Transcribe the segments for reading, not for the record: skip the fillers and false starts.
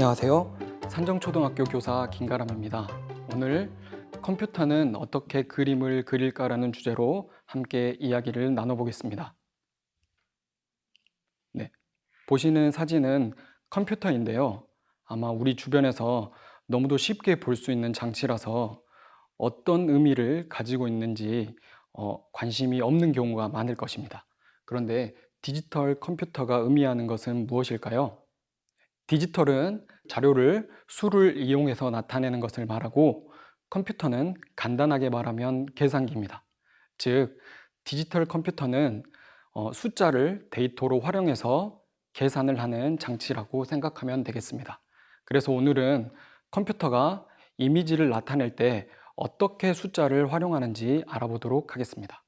안녕하세요. 산정초등학교 교사 김가람입니다. 오늘 컴퓨터는 어떻게 그림을 그릴까라는 주제로 함께 이야기를 나눠보겠습니다. 네, 보시는 사진은 컴퓨터인데요. 아마 우리 주변에서 너무도 쉽게 볼 수 있는 장치라서 어떤 의미를 가지고 있는지 관심이 없는 경우가 많을 것입니다. 그런데 디지털 컴퓨터가 의미하는 것은 무엇일까요? 디지털은 자료를 수를 이용해서 나타내는 것을 말하고, 컴퓨터는 간단하게 말하면 계산기입니다. 즉, 디지털 컴퓨터는 숫자를 데이터로 활용해서 계산을 하는 장치라고 생각하면 되겠습니다. 그래서 오늘은 컴퓨터가 이미지를 나타낼 때 어떻게 숫자를 활용하는지 알아보도록 하겠습니다.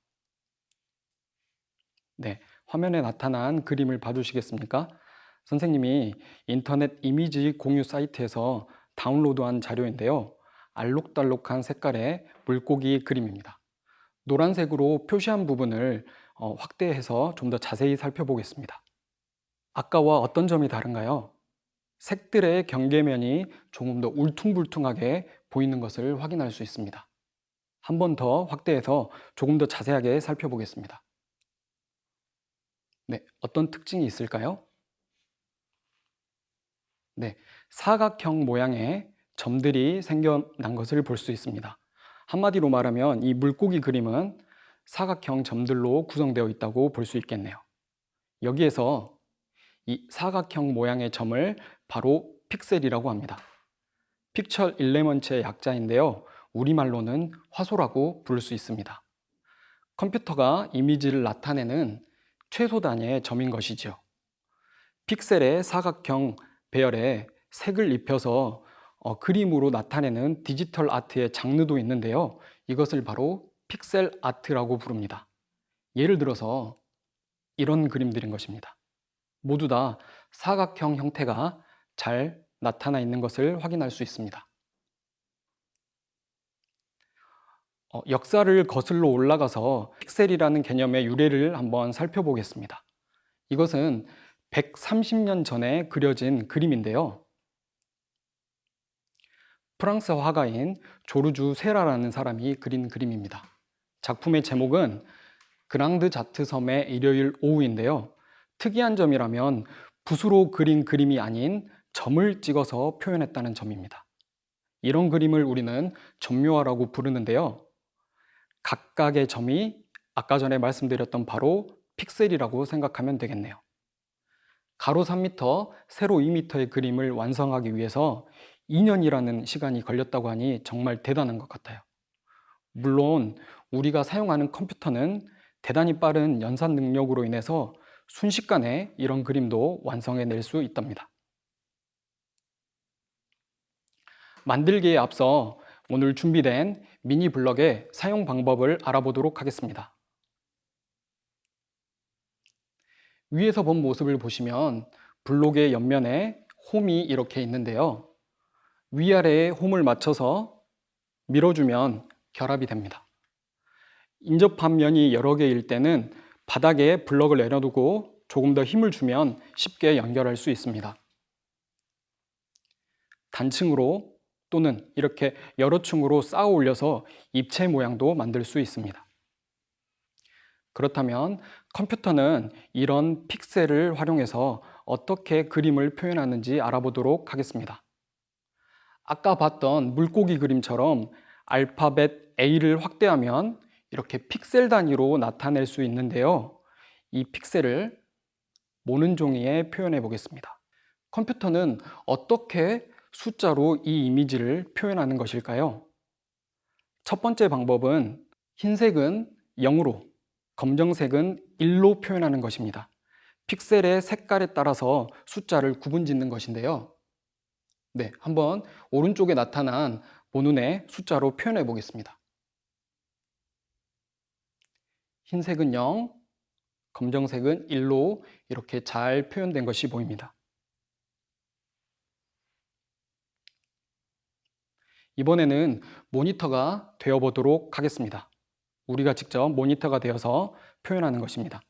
네, 화면에 나타난 그림을 봐주시겠습니까? 선생님이 인터넷 이미지 공유 사이트에서 다운로드한 자료인데요. 알록달록한 색깔의 물고기 그림입니다. 노란색으로 표시한 부분을 확대해서 좀 더 자세히 살펴보겠습니다. 아까와 어떤 점이 다른가요? 색들의 경계면이 조금 더 울퉁불퉁하게 보이는 것을 확인할 수 있습니다. 한 번 더 확대해서 조금 더 자세하게 살펴보겠습니다. 네, 어떤 특징이 있을까요? 네, 사각형 모양의 점들이 생겨난 것을 볼 수 있습니다. 한마디로 말하면 이 물고기 그림은 사각형 점들로 구성되어 있다고 볼 수 있겠네요. 여기에서 이 사각형 모양의 점을 바로 픽셀이라고 합니다. 픽처 일레먼트의 약자인데요. 우리말로는 화소라고 부를 수 있습니다. 컴퓨터가 이미지를 나타내는 최소 단위의 점인 것이지요. 픽셀의 사각형 배열에 색을 입혀서 그림으로 나타내는 디지털 아트의 장르도 있는데요. 이것을 바로 픽셀 아트라고 부릅니다. 예를 들어서 이런 그림들인 것입니다. 모두 다 사각형 형태가 잘 나타나 있는 것을 확인할 수 있습니다. 역사를 거슬러 올라가서 픽셀이라는 개념의 유래를 한번 살펴보겠습니다. 이것은 130년 전에 그려진 그림인데요. 프랑스 화가인 조르주 세라라는 사람이 그린 그림입니다. 작품의 제목은 그랑드 자트 섬의 일요일 오후인데요. 특이한 점이라면 붓으로 그린 그림이 아닌 점을 찍어서 표현했다는 점입니다. 이런 그림을 우리는 점묘화라고 부르는데요. 각각의 점이 아까 전에 말씀드렸던 바로 픽셀이라고 생각하면 되겠네요. 가로 3m, 세로 2m의 그림을 완성하기 위해서 2년이라는 시간이 걸렸다고 하니 정말 대단한 것 같아요. 물론 우리가 사용하는 컴퓨터는 대단히 빠른 연산 능력으로 인해서 순식간에 이런 그림도 완성해낼 수 있답니다. 만들기에 앞서 오늘 준비된 미니 블럭의 사용 방법을 알아보도록 하겠습니다. 위에서 본 모습을 보시면 블록의 옆면에 홈이 이렇게 있는데요. 위아래에 홈을 맞춰서 밀어주면 결합이 됩니다. 인접한 면이 여러 개일 때는 바닥에 블럭을 내려두고 조금 더 힘을 주면 쉽게 연결할 수 있습니다. 단층으로 또는 이렇게 여러 층으로 쌓아 올려서 입체 모양도 만들 수 있습니다. 그렇다면 컴퓨터는 이런 픽셀을 활용해서 어떻게 그림을 표현하는지 알아보도록 하겠습니다. 아까 봤던 물고기 그림처럼 알파벳 A를 확대하면 이렇게 픽셀 단위로 나타낼 수 있는데요. 이 픽셀을 모는 종이에 표현해 보겠습니다. 컴퓨터는 어떻게 숫자로 이 이미지를 표현하는 것일까요? 첫 번째 방법은 흰색은 0으로, 검정색은 1로 표현하는 것입니다. 픽셀의 색깔에 따라서 숫자를 구분짓는 것인데요. 네, 한번 오른쪽에 나타난 본운의 숫자로 표현해 보겠습니다. 흰색은 0, 검정색은 1로 이렇게 잘 표현된 것이 보입니다. 이번에는 모니터가 되어 보도록 하겠습니다. 우리가 직접 모니터가 되어서 표현하는 것입니다.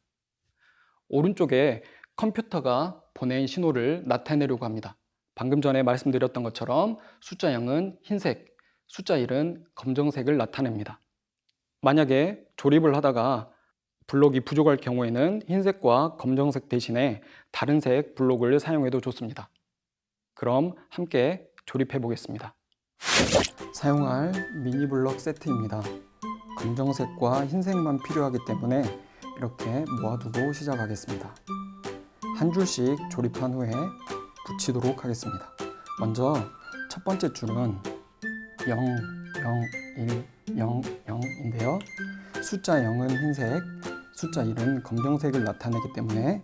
오른쪽에 컴퓨터가 보낸 신호를 나타내려고 합니다. 방금 전에 말씀드렸던 것처럼 숫자 0은 흰색, 숫자 1은 검정색을 나타냅니다. 만약에 조립을 하다가 블록이 부족할 경우에는 흰색과 검정색 대신에 다른 색 블록을 사용해도 좋습니다. 그럼 함께 조립해 보겠습니다. 사용할 미니 블록 세트입니다. 검정색과 흰색만 필요하기 때문에 이렇게 모아두고 시작하겠습니다. 한 줄씩 조립한 후에 붙이도록 하겠습니다. 먼저 첫 번째 줄은 0, 0, 1, 0, 0인데요. 숫자 0은 흰색, 숫자 1은 검정색을 나타내기 때문에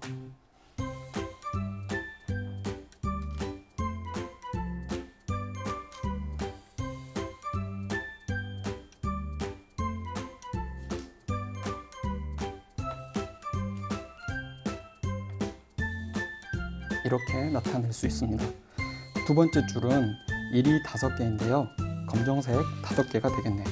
이렇게 나타낼 수 있습니다. 두 번째 줄은 1이 5개인데요. 검정색 5개가 되겠네요.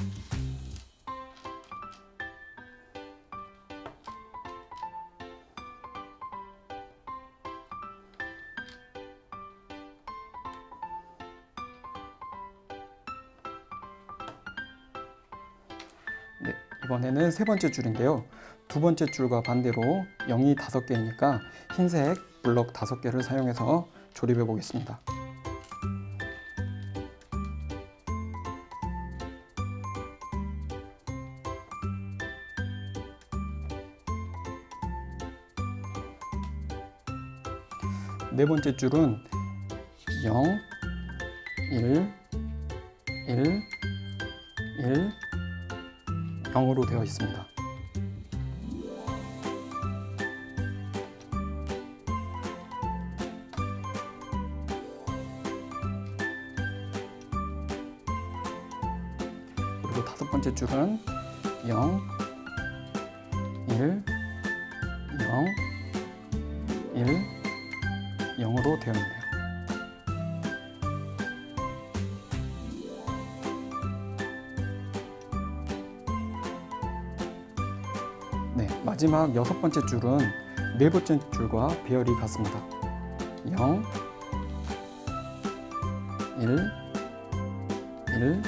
네, 이번에는 세 번째 줄인데요. 두 번째 줄과 반대로 0이 5개이니까 흰색 블럭 5개를 사용해서 조립해 보겠습니다. 네 번째 줄은 0, 1, 1, 1, 0으로 되어 있습니다. 그리고 다섯 번째 줄은 0, 1, 0, 1, 0으로 되어 있네요. 네, 마지막 여섯 번째 줄은 네 번째 줄과 배열이 같습니다. 0, 1, 1,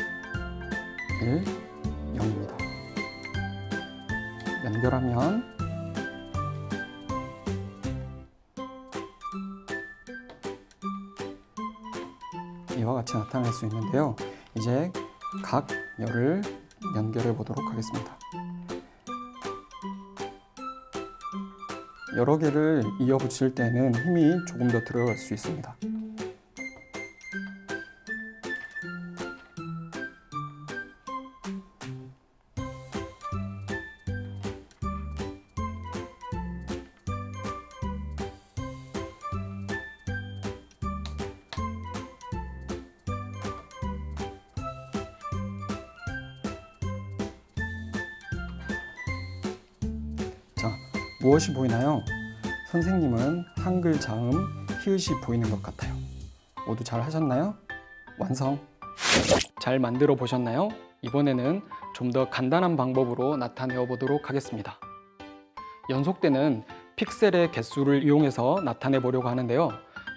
1, 0입니다. 연결하면 이와 같이 나타낼 수 있는데요. 이제 각 열을 연결해 보도록 하겠습니다. 여러 개를 이어 붙일 때는 힘이 조금 더 들어갈 수 있습니다. 자, 무엇이 보이나요? 선생님은 한글 자음 히읗이 보이는 것 같아요. 모두 잘 하셨나요? 완성! 잘 만들어 보셨나요? 이번에는 좀 더 간단한 방법으로 나타내어 보도록 하겠습니다. 연속되는 픽셀의 개수를 이용해서 나타내 보려고 하는데요.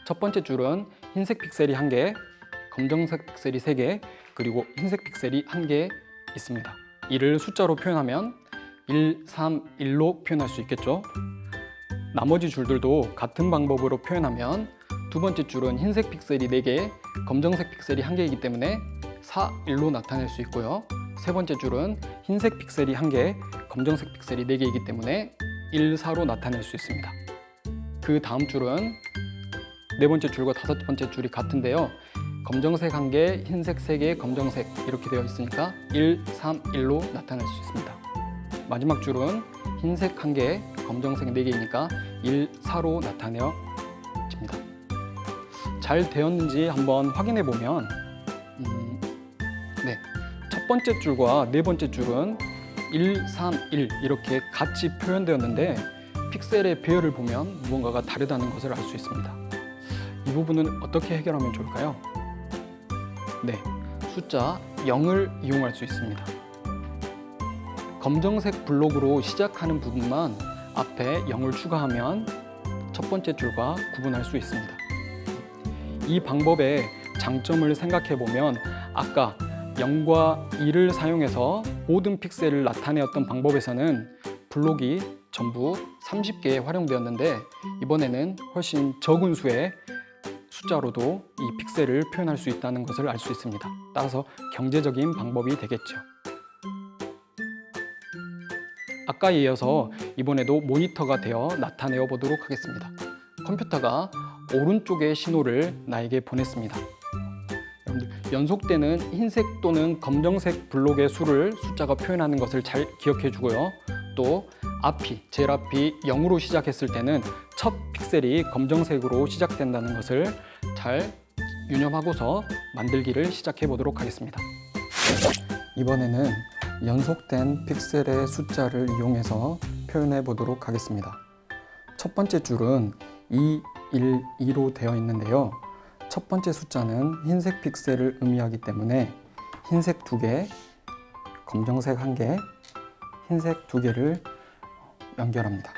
첫 번째 줄은 흰색 픽셀이 1개, 검정색 픽셀이 3개, 그리고 흰색 픽셀이 1개 있습니다. 이를 숫자로 표현하면 1, 3, 1로 표현할 수 있겠죠. 나머지 줄들도 같은 방법으로 표현하면 두 번째 줄은 흰색 픽셀이 4개, 검정색 픽셀이 1개이기 때문에 4, 1로 나타낼 수 있고요. 세 번째 줄은 흰색 픽셀이 1개, 검정색 픽셀이 4개이기 때문에 1, 4로 나타낼 수 있습니다. 그 다음 줄은 네 번째 줄과 다섯 번째 줄이 같은데요. 검정색 1개, 흰색 3개, 검정색 이렇게 되어 있으니까 1, 3, 1로 나타낼 수 있습니다. 마지막 줄은 흰색 1개, 검정색 4개이니까 1, 4로 나타내어집니다. 잘 되었는지 한번 확인해 보면 네, 첫 번째 줄과 네 번째 줄은 1, 3, 1 이렇게 같이 표현되었는데 픽셀의 배열을 보면 무언가가 다르다는 것을 알 수 있습니다. 이 부분은 어떻게 해결하면 좋을까요? 네, 숫자 0을 이용할 수 있습니다. 검정색 블록으로 시작하는 부분만 앞에 0을 추가하면 첫 번째 줄과 구분할 수 있습니다. 이 방법의 장점을 생각해 보면 아까 0과 2를 사용해서 모든 픽셀을 나타내었던 방법에서는 블록이 전부 30개 활용되었는데 이번에는 훨씬 적은 수의 숫자로도 이 픽셀을 표현할 수 있다는 것을 알 수 있습니다. 따라서 경제적인 방법이 되겠죠. 아까에 이어서 이번에도 모니터가 되어 나타내어 보도록 하겠습니다. 컴퓨터가 오른쪽의 신호를 나에게 보냈습니다. 여러분들, 연속되는 흰색 또는 검정색 블록의 수를 숫자가 표현하는 것을 잘 기억해 주고요. 또 제일 앞이 0으로 시작했을 때는 첫 픽셀이 검정색으로 시작된다는 것을 잘 유념하고서 만들기를 시작해 보도록 하겠습니다. 이번에는 연속된 픽셀의 숫자를 이용해서 표현해 보도록 하겠습니다. 첫 번째 줄은 2, 1, 2로 되어 있는데요. 첫 번째 숫자는 흰색 픽셀을 의미하기 때문에 흰색 2개, 검정색 1개, 흰색 2개를 연결합니다.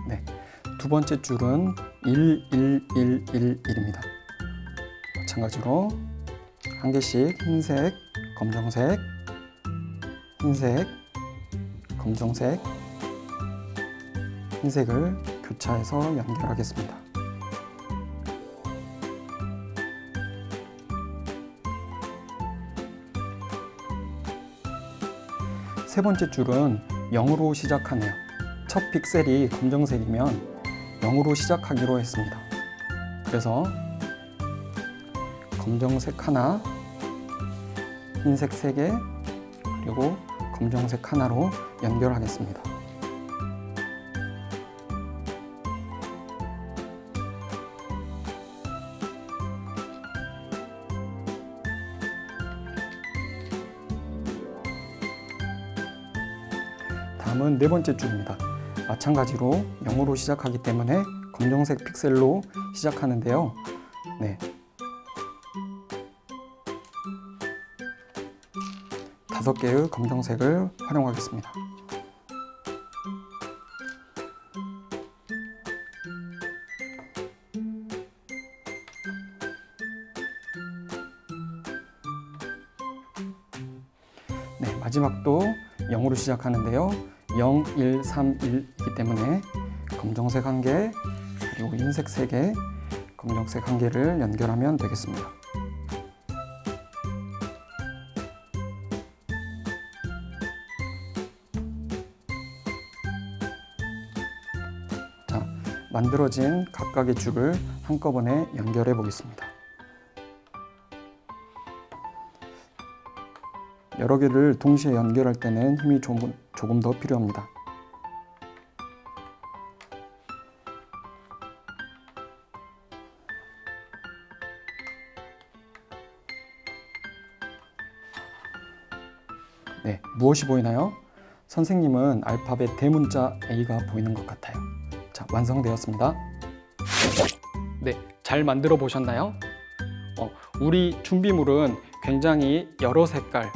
네, 두 번째 줄은 1, 1, 1, 1, 1입니다. 마찬가지로 한 개씩 흰색, 검정색, 흰색, 검정색, 흰색을 교차해서 연결하겠습니다. 세 번째 줄은 0으로 시작하네요. 첫 픽셀이 검정색이면 0으로 시작하기로 했습니다. 그래서 검정색 하나, 흰색 3개, 그리고 검정색 하나로 연결하겠습니다. 다음은 네 번째 줄입니다. 마찬가지로 0으로 시작하기 때문에 검정색 픽셀로 시작하는데요. 네. 5개의 검정색을 활용하겠습니다. 네, 마지막도 0으로 시작하는데요. 0, 1, 3, 1이기 때문에 검정색 1개, 그리고 흰색 3개, 검정색 1개를 연결하면 되겠습니다. 자, 만들어진 각각의 줄을 한꺼번에 연결해 보겠습니다. 여러 개를 동시에 연결할 때는 힘이 조금 더 필요합니다. 네, 무엇이 보이나요? 선생님은 알파벳 대문자 A가 보이는 것 같아요. 자, 완성되었습니다. 네, 잘 만들어 보셨나요? 우리 준비물은 굉장히 여러 색깔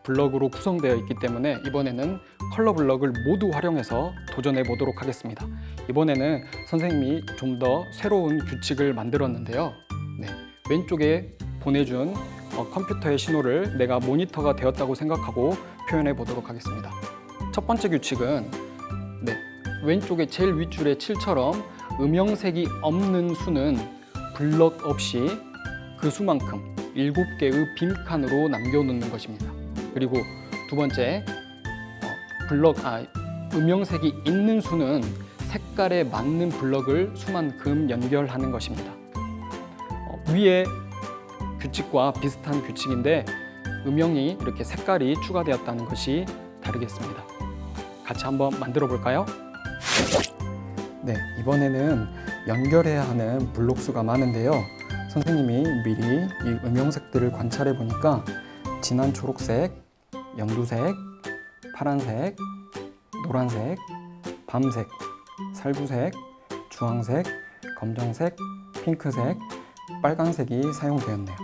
블럭으로 구성되어 있기 때문에 이번에는 컬러 블럭을 모두 활용해서 도전해 보도록 하겠습니다. 이번에는 선생님이 좀 더 새로운 규칙을 만들었는데요. 네, 왼쪽에 보내준 컴퓨터의 신호를 내가 모니터가 되었다고 생각하고 표현해 보도록 하겠습니다. 첫 번째 규칙은 왼쪽에 제일 윗줄의 7처럼 음영색이 없는 수는 블럭 없이 그 수만큼 7개의 빈칸으로 남겨놓는 것입니다. 그리고 두 번째, 음영색이 있는 수는 색깔에 맞는 블럭을 수만큼 연결하는 것입니다. 위의 규칙과 비슷한 규칙인데 음영이 이렇게 색깔이 추가되었다는 것이 다르겠습니다. 같이 한번 만들어 볼까요? 네, 이번에는 연결해야 하는 블록 수가 많은데요. 선생님이 미리 이 음영색들을 관찰해 보니까 진한 초록색, 연두색, 파란색, 노란색, 밤색, 살구색, 주황색, 검정색, 핑크색, 빨간색이 사용되었네요.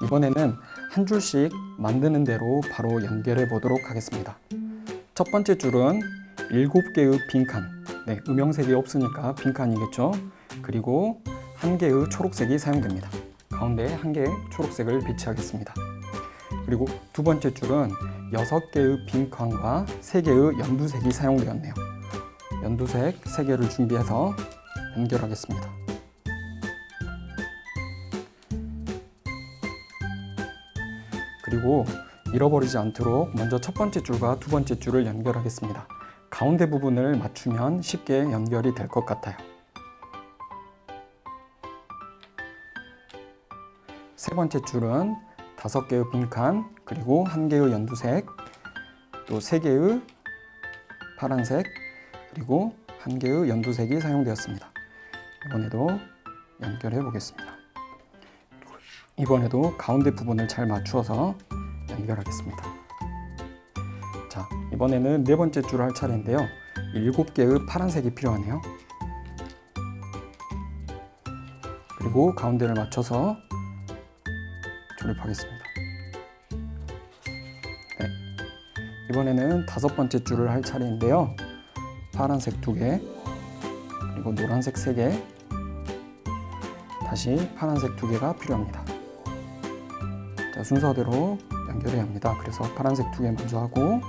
이번에는 한 줄씩 만드는 대로 바로 연결해 보도록 하겠습니다. 첫 번째 줄은 7개의 빈칸, 음영색이 없으니까 빈칸이겠죠. 그리고 한 개의 초록색이 사용됩니다. 가운데 한 개의 초록색을 배치하겠습니다. 그리고 두 번째 줄은 6개의 빈칸과 3개의 연두색이 사용되었네요. 연두색 3개를 준비해서 연결하겠습니다. 그리고 잃어버리지 않도록 먼저 첫 번째 줄과 두 번째 줄을 연결하겠습니다. 가운데 부분을 맞추면 쉽게 연결이 될 것 같아요. 세 번째 줄은 5개의 빈칸, 그리고 1개의 연두색, 또 3개의 파란색, 그리고 1개의 연두색이 사용되었습니다. 이번에도 연결해 보겠습니다. 이번에도 가운데 부분을 잘 맞추어서 연결하겠습니다. 자, 이번에는 네 번째 줄을 할 차례인데요. 7개의 파란색이 필요하네요. 그리고 가운데를 맞춰서 조립하겠습니다. 이번에는 5번째 줄을 할 차례인데요. 파란색 2개, 그리고 노란색 3개, 다시 파란색 2개가 필요합니다. 자, 순서대로 연결해야 합니다. 그래서 파란색 2개 먼저 하고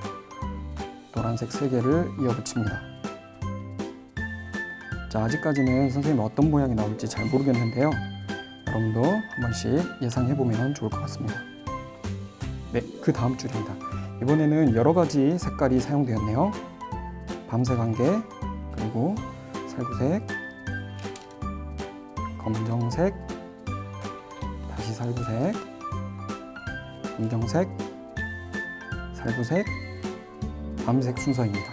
노란색 3개를 이어붙입니다. 자, 아직까지는 선생님이 어떤 모양이 나올지 잘 모르겠는데요. 여러분도 한 번씩 예상해보면 좋을 것 같습니다. 네, 그 다음 줄입니다. 이번에는 여러 가지 색깔이 사용되었네요. 밤색 1개, 그리고 살구색, 검정색, 다시 살구색, 검정색, 살구색, 밤색 순서입니다.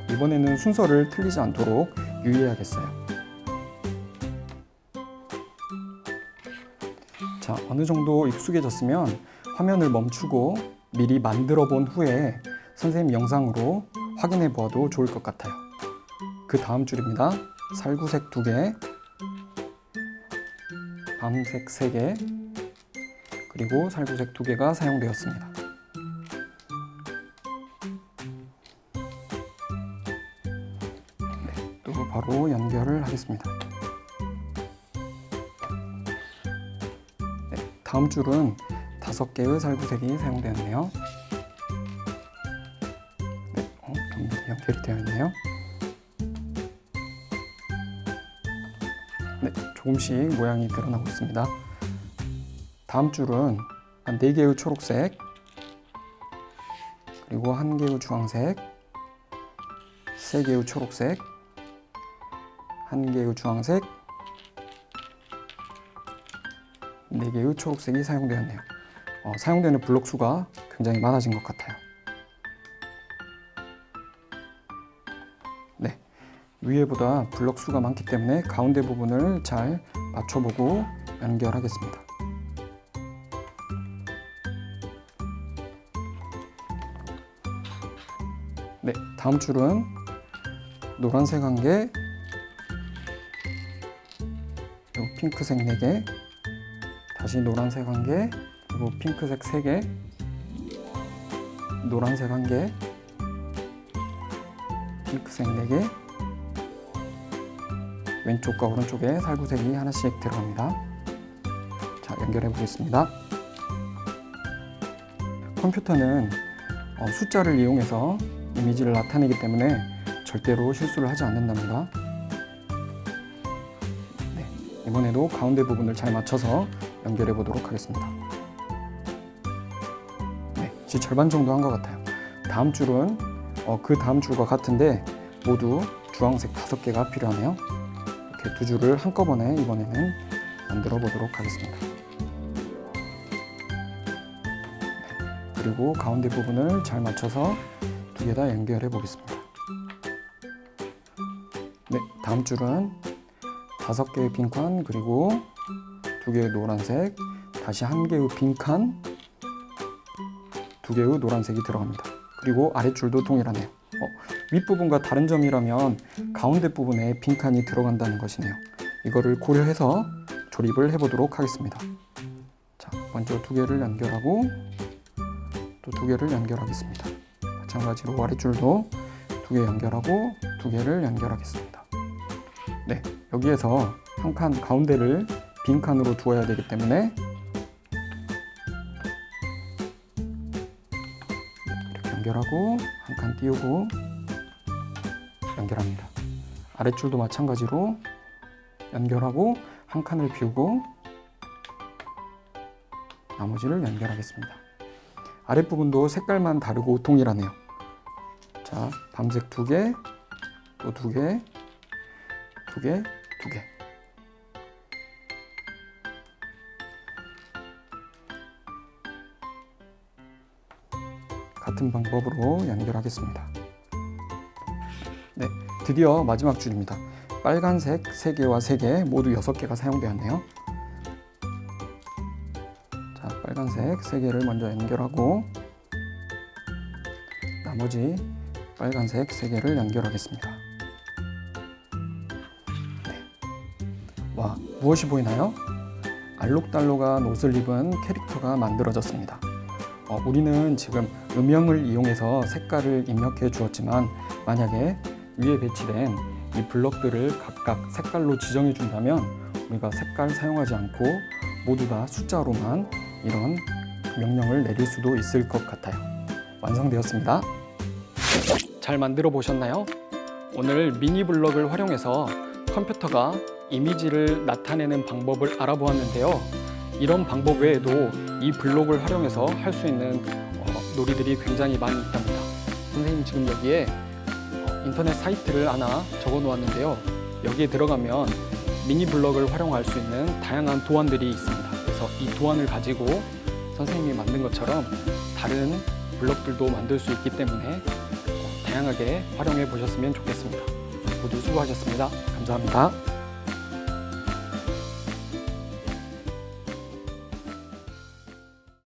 이번에는 순서를 틀리지 않도록 유의해야겠어요. 자, 어느 정도 익숙해졌으면 화면을 멈추고 미리 만들어 본 후에 선생님 영상으로 확인해 보아도 좋을 것 같아요. 그 다음 줄입니다. 살구색 2개, 밤색 3개, 그리고 살구색 2개가 사용되었습니다. 또 바로 연결을 하겠습니다. 다음 줄은 5개의 살구색이 사용되었네요. 연결이 되어 있네요. 조금씩 모양이 드러나고 있습니다. 다음 줄은 4개의 초록색, 그리고 1개의 주황색, 3개의 초록색, 1개의 주황색, 4개의 초록색이 사용되었네요. 사용되는 블록 수가 굉장히 많아진 것 같아요. 위에보다 블록 수가 많기 때문에 가운데 부분을 잘 맞춰보고 연결하겠습니다. 다음 줄은 노란색 1개, 그리고 핑크색 4개, 다시 노란색 1개, 그리고 핑크색 3개, 노란색 1개, 핑크색 4개, 왼쪽과 오른쪽에 살구색이 하나씩 들어갑니다. 자, 연결해 보겠습니다. 컴퓨터는 숫자를 이용해서 이미지를 나타내기 때문에 절대로 실수를 하지 않는답니다. 이번에도 가운데 부분을 잘 맞춰서 연결해 보도록 하겠습니다. 이제 절반 정도 한 것 같아요. 다음 줄은 그 다음 줄과 같은데 모두 주황색 5개가 필요하네요. 이렇게 2줄을 한꺼번에 이번에는 만들어 보도록 하겠습니다. 그리고 가운데 부분을 잘 맞춰서 2개 다 연결해 보겠습니다. 다음 줄은 5개의 빈칸, 그리고 2개의 노란색, 다시 1개의 빈칸, 2개의 노란색이 들어갑니다. 그리고 아랫줄도 동일하네요. 윗부분과 다른 점이라면 가운데 부분에 빈칸이 들어간다는 것이네요. 이거를 고려해서 조립을 해보도록 하겠습니다. 자, 먼저 두 개를 연결하고 또 두 개를 연결하겠습니다. 마찬가지로 아랫줄도 두 개 연결하고 두 개를 연결하겠습니다. 네, 여기에서 한 칸 가운데를 빈칸으로 두어야 되기 때문에 이렇게 연결하고 한 칸 띄우고 연결합니다. 아랫줄도 마찬가지로 연결하고 한 칸을 비우고 나머지를 연결하겠습니다. 아랫부분도 색깔만 다르고 동일하네요. 자, 밤색 두 개, 또 두 개, 두 개, 두 개. 같은 방법으로 연결하겠습니다. 네, 드디어 마지막 줄입니다. 빨간색 3개와 3개 모두 6개가 사용되었네요. 자, 빨간색 3개를 먼저 연결하고 나머지 빨간색 3개를 연결하겠습니다. 네. 와, 무엇이 보이나요? 알록달록한 옷을 입은 캐릭터가 만들어졌습니다. 우리는 지금 음영을 이용해서 색깔을 입력해 주었지만 만약에 위에 배치된 이 블럭들을 각각 색깔로 지정해 준다면 우리가 색깔 사용하지 않고 모두 다 숫자로만 이런 명령을 내릴 수도 있을 것 같아요. 완성되었습니다. 잘 만들어 보셨나요? 오늘 미니 블럭을 활용해서 컴퓨터가 이미지를 나타내는 방법을 알아보았는데요. 이런 방법 외에도 이 블록을 활용해서 할 수 있는 놀이들이 굉장히 많이 있답니다. 선생님 지금 여기에 인터넷 사이트를 하나 적어 놓았는데요. 여기에 들어가면 미니 블럭을 활용할 수 있는 다양한 도안들이 있습니다. 그래서 이 도안을 가지고 선생님이 만든 것처럼 다른 블럭들도 만들 수 있기 때문에 다양하게 활용해 보셨으면 좋겠습니다. 모두 수고하셨습니다. 감사합니다.